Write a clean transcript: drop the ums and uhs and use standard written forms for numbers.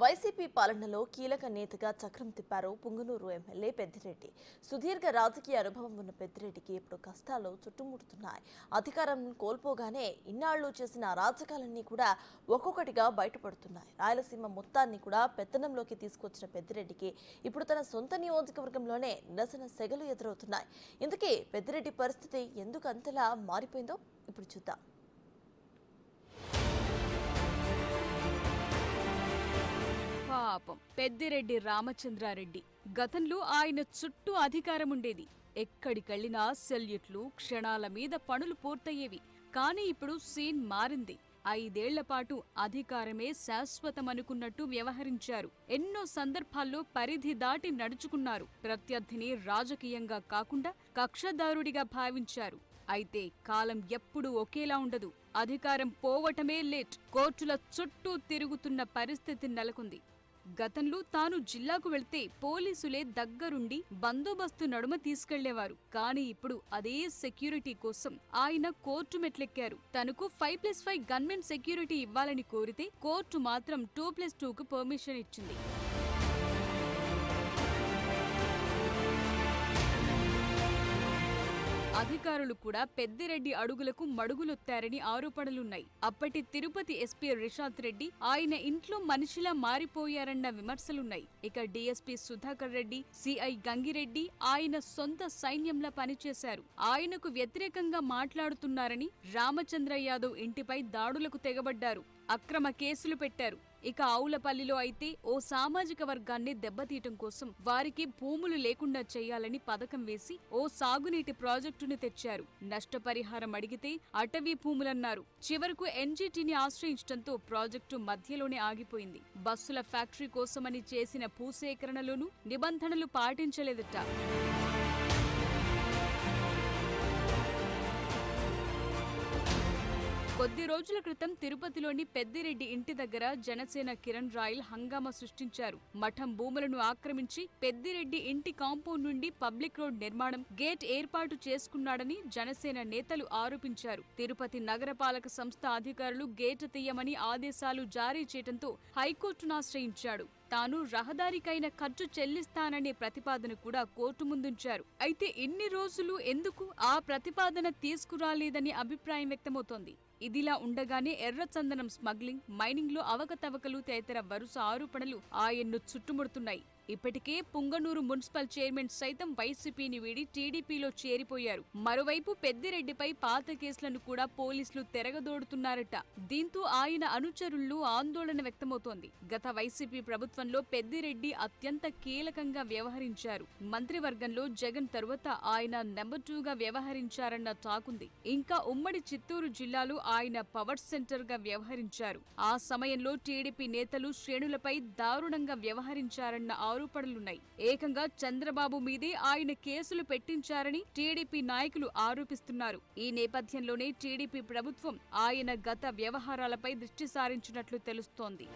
YCP పాలనలో కీలక నేతగా చక్రం తిప్పారు పుంగనూరు ఎమ్మెల్యే పెద్దిరెడ్డి. సుదీర్ఘ రాజకీయ అనుభవం ఉన్న పెద్దిరెడ్డికి ఇప్పుడు కష్టాలు చుట్టుముడుతున్నాయి. అధికారం కోల్పోగానే ఇన్నాళ్లు చేసిన అరాచకాలన్నీ కూడా ఒక్కొక్కటిగా బయటపడుతున్నాయి. రాయలసీమ మొత్తాన్ని కూడా పెత్తనంలోకి తీసుకొచ్చిన పెద్దిరెడ్డికి ఇప్పుడు తన సొంత నియోజకవర్గంలోనే నిరసన సెగలు ఎదురవుతున్నాయి. ఇందుకే పెద్దిరెడ్డి పరిస్థితి ఎందుకు అంతలా మారిపోయిందో ఇప్పుడు చూద్దాం. పాపం పెద్దిరెడ్డి రామచంద్రారెడ్డి గతంలో ఆయన చుట్టూ అధికారముండేది. ఎక్కడికెళ్లినా సెల్యూట్లు, క్షణాల మీద పనులు పూర్తయ్యేవి. కానీ ఇప్పుడు సీన్ మారింది. 5 ఏళ్ల పాటు అధికారమే శాశ్వతమనుకున్నట్టు వ్యవహరించారు. ఎన్నో సందర్భాల్లో పరిధి దాటి నడుచుకున్నారు. ప్రత్యర్థిని రాజకీయంగా కాకుండా కక్షదారుడిగా భావించారు. అయితే కాలం ఎప్పుడూ ఒకేలా ఉండదు. అధికారం పోవటమే లేట్. కోర్టుల చుట్టూ తిరుగుతున్న పరిస్థితి నెలకొంది. గతంలో తాను జిల్లాకు వెళ్తే పోలీసులే దగ్గరుండి బందోబస్తు నడుమ తీసుకెళ్లేవారు. కానీ ఇప్పుడు అదే సెక్యూరిటీ కోసం ఆయన కోర్టు మెట్లెక్కారు. తనకు 5+5 గన్మెన్ సెక్యూరిటీ ఇవ్వాలని కోరితే కోర్టు మాత్రం 2+2కు పర్మిషన్ ఇచ్చింది. అధికారులు కూడా పెద్దిరెడ్డి అడుగులకు మడుగులొత్తారని ఆరోపణలున్నాయి. అప్పటి తిరుపతి ఎస్పీ రిషాద్ రెడ్డి ఆయన ఇంట్లో మనిషిలా మారిపోయారన్న విమర్శలున్నాయి. ఇక డీఎస్పీ సుధాకర్ రెడ్డి, సిఐ గంగిరెడ్డి ఆయన సొంత సైన్యంలా పనిచేశారు. ఆయనకు వ్యతిరేకంగా మాట్లాడుతున్నారని రామచంద్ర యాదవ్ ఇంటిపై దాడులకు తెగబడ్డారు. అక్రమ కేసులు పెట్టారు. ఇక ఆవులపల్లిలో అయితే ఓ సామాజిక వర్గాన్ని దెబ్బతీయటం కోసం వారికి భూములు లేకుండా చేయాలని పథకం వేసి ఓ సాగునీటి ప్రాజెక్టును తెచ్చారు. నష్టపరిహారం అడిగితే అటవీ భూములన్నారు. చివరకు ఎన్జీటీని ఆశ్రయించడంతో ప్రాజెక్టు మధ్యలోనే ఆగిపోయింది. బస్సుల ఫ్యాక్టరీ కోసమని చేసిన భూసేకరణలోనూ నిబంధనలు పాటించలేదట. కొద్ది రోజుల క్రితం తిరుపతిలోని పెద్దిరెడ్డి ఇంటి దగ్గర జనసేన కిరణ్ రాయల్ హంగామా సృష్టించారు. మఠం భూములను ఆక్రమించి పెద్దిరెడ్డి ఇంటి కాంపౌండ్ నుండి పబ్లిక్ రోడ్ నిర్మాణం, గేట్ ఏర్పాటు చేసుకున్నాడని జనసేన నేతలు ఆరోపించారు. తిరుపతి నగరపాలక సంస్థ అధికారులు గేటు తీయమని ఆదేశాలు జారీ చేయడంతో హైకోర్టును ఆశ్రయించాడు. తాను రహదారికైన ఖర్చు చెల్లిస్తాననే ప్రతిపాదన కూడా కోర్టు ముందుంచారు. అయితే ఇన్ని రోజులు ఎందుకు ఆ ప్రతిపాదన తీసుకురాలేదని అభిప్రాయం వ్యక్తమవుతోంది. ఇదిలా ఉండగానే ఎర్రచందనం స్మగ్లింగ్, మైనింగ్లో అవకతవకలు తదితర వరుస ఆరోపణలు ఆయన్ను చుట్టుముడుతున్నాయి. ఇప్పటికే పుంగనూరు మున్సిపల్ చైర్మన్ సైతం వైసీపీని వీడి టీడీపీలో చేరిపోయారు. మరోవైపు పెద్దిరెడ్డిపై పాత కేసులను కూడా పోలీసులు తెరగదోడుతున్నారట. దీంతో ఆయన అనుచరుల్లో ఆందోళన వ్యక్తమవుతోంది. గత వైసీపీ ప్రభుత్వంలో పెద్దిరెడ్డి అత్యంత కీలకంగా వ్యవహరించారు. మంత్రివర్గంలో జగన్ తరువాత ఆయన నెంబర్ 2గా వ్యవహరించారన్న టాకుంది. ఇంకా ఉమ్మడి చిత్తూరు జిల్లాలో ఆయన పవర్ సెంటర్ గా వ్యవహరించారు. ఆ సమయంలో టీడీపీ నేతలు శ్రేణులపై దారుణంగా వ్యవహరించారన్న ఆరోపణలున్నాయి. ఏకంగా చంద్రబాబు మీదే ఆయన కేసులు పెట్టించారని టీడీపీ నాయకులు ఆరోపిస్తున్నారు. ఈ నేపథ్యంలోనే టీడీపీ ప్రభుత్వం ఆయన గత వ్యవహారాలపై దృష్టి సారించినట్లు తెలుస్తోంది.